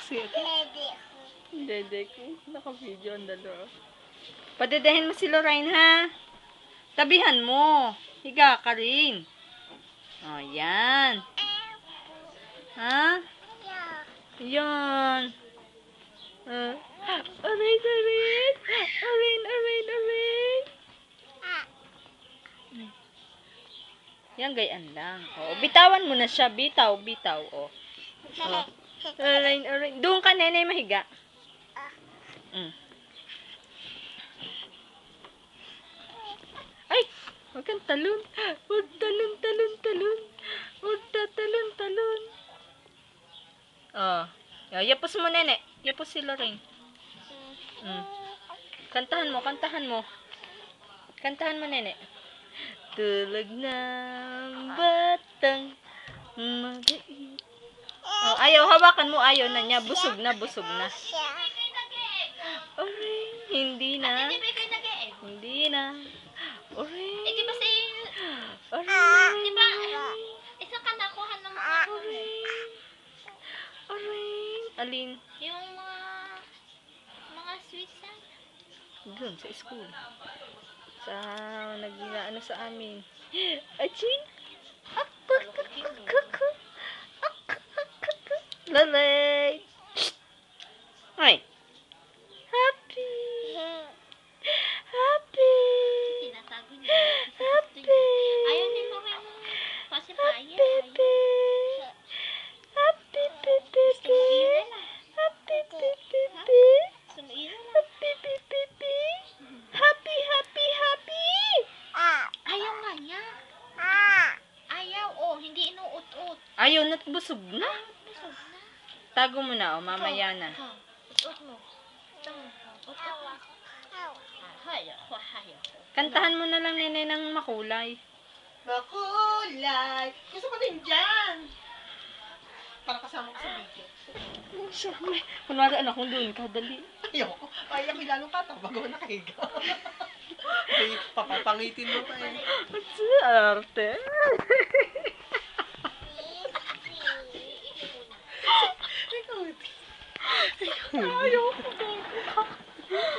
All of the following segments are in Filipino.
sexy. Dede ko. Naka-video ang dalawa. Padedehin mo si Lorraine, ha? Tabihan mo. Higa ka rin. O, yan. Ha? Yan. Aray, aray. Aray, aray, aray. Yan, gayaan lang. O, bitawan mo na siya. Bitaw, bitaw. O. Aray, aray. Doon ka, nenay, mahiga. Ay! Huwag kang talon. Huwag talon, talon, talon. Huwag tatalon, talon. Yapos mo, nene. Yapos si Lorraine. Kantahan mo, kantahan mo. Kantahan mo, nene. Tulog ng batang maliit. Ayaw, hawakan mo. Ayaw na niya. Busog na, busog na. Oray, hindi na. Hindi na. Oray. Di ba si... Oray. Di ba? Isa ka nakuha ng mga... Oray. Oray. Alin? Yung mga sweets na. Doon, sa school. Sa, ano sa amin. Aching? Lalay. Ay. Happy. Happy. Tinatago niya. Happy. Ayaw din mo rin. Kasi paya. Happy. Happy, happy, Sumuilan na. happy, happy. Sumuilan na. Happy, happy, happy, happy, happy. Ayaw nga niya. Ayaw. Oh, hindi inuut-ut. Ayaw na, busog na. Busog na. Tago mo na, mamaya na. Ut-ut mo. Ut-ut mo. Hayaw. Hayaw. Kantahan mo na lang, nene, ng makulay. Makulay. Gusto ko din dyan. Para kasama ko sa video. Siyempre. Kunwari, anak, kung doon ka, dali. Ayoko. Ay, ako lalong katang bago nakahiga. Ay, papapangitin mo pa eh. At si arte. Ayoko.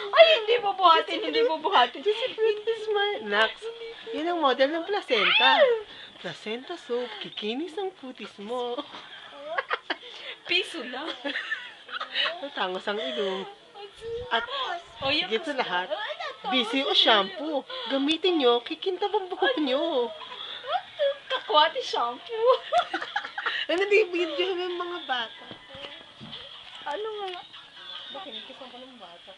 Ay, hindi bubuhatin, hindi bubuhatin. Pretty smile. Nax, yun ang model ng placenta. Placenta soap, kikinis ang putis mo. Piso lang. Tangos ang ilong. At O, higit sa lahat, busy o shampoo. Gamitin nyo, kikintab ang buhok nyo. kakwati shampoo. Ano di video ng mga bata? Ano nga? Bakit kikisan ko ng bata?